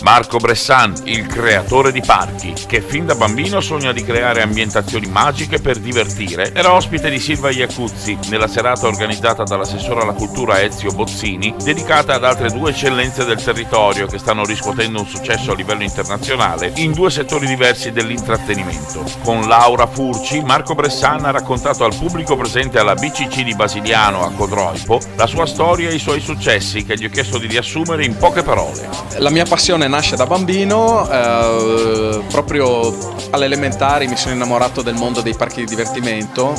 Marco Bressan, il creatore di parchi, che fin da bambino sogna di creare ambientazioni magiche per divertire, era ospite di Silvia Iacuzzi nella serata organizzata dall'assessore alla cultura Ezio Bozzini, dedicata ad altre due eccellenze del territorio che stanno riscuotendo un successo a livello internazionale in due settori diversi dell'intrattenimento. Con Laura Furci, Marco Bressan ha raccontato al pubblico presente alla BCC di Basiliano a Codroipo la sua storia e i suoi successi, che gli ho chiesto di riassumere in poche parole. La mia passione nasce da bambino, proprio alle elementari mi sono innamorato del mondo dei parchi di divertimento,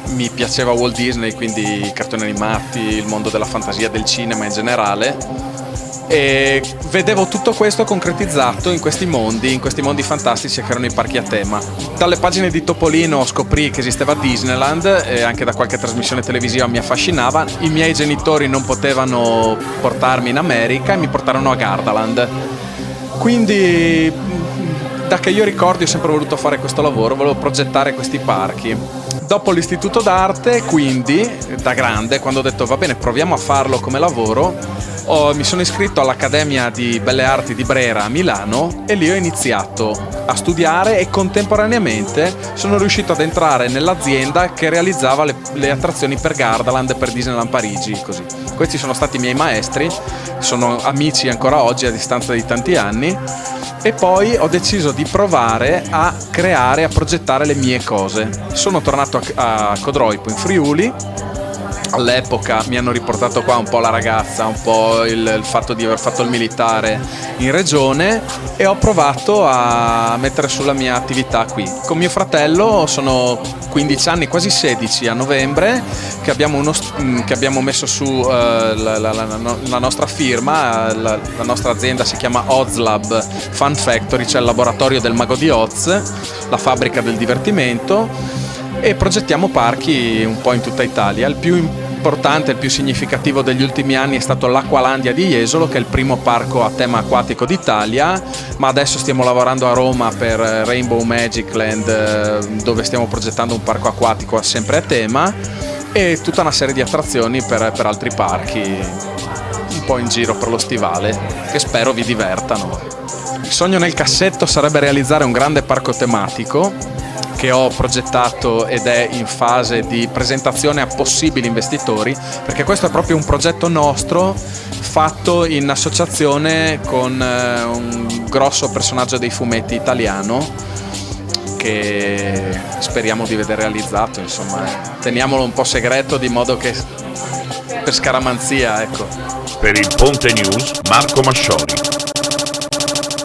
mi piaceva Walt Disney, quindi i cartoni animati, il mondo della fantasia, del cinema in generale, e vedevo tutto questo concretizzato in questi mondi fantastici che erano i parchi a tema. Dalle pagine di Topolino scoprì che esisteva Disneyland e anche da qualche trasmissione televisiva mi affascinava. I miei genitori non potevano portarmi in America e mi portarono a Gardaland. Quindi da che io ricordi ho sempre voluto fare questo lavoro, volevo progettare questi parchi. Dopo l'istituto d'arte, quindi da grande, quando ho detto va bene, proviamo a farlo come lavoro, mi sono iscritto all'Accademia di Belle Arti di Brera a Milano e lì ho iniziato a studiare e contemporaneamente sono riuscito ad entrare nell'azienda che realizzava le attrazioni per Gardaland e per Disneyland Parigi, così. Questi sono stati i miei maestri, sono amici ancora oggi a distanza di tanti anni. E poi ho deciso di provare a creare, a progettare le mie cose. Sono tornato a Codroipo in Friuli. All'epoca mi hanno riportato qua un po' la ragazza, un po' il fatto di aver fatto il militare in regione e ho provato a mettere sulla mia attività qui. Con mio fratello sono 15 anni, quasi 16 a novembre, che abbiamo messo su la nostra firma, la nostra azienda si chiama Ozlab Fun Factory, cioè il laboratorio del mago di Oz, la fabbrica del divertimento, e progettiamo parchi un po' in tutta Italia. Il più importante, il più significativo degli ultimi anni è stato l'Acqualandia di Jesolo, che è il primo parco a tema acquatico d'Italia, ma adesso stiamo lavorando a Roma per Rainbow Magic Land, dove stiamo progettando un parco acquatico sempre a tema, e tutta una serie di attrazioni per altri parchi un po' in giro per lo stivale, che spero vi divertano. Il sogno nel cassetto sarebbe realizzare un grande parco tematico che ho progettato ed è in fase di presentazione a possibili investitori, perché questo è proprio un progetto nostro fatto in associazione con un grosso personaggio dei fumetti italiano che speriamo di vedere realizzato, insomma, teniamolo un po' segreto di modo che per scaramanzia, ecco. Per il Ponte News, Marco Masciori.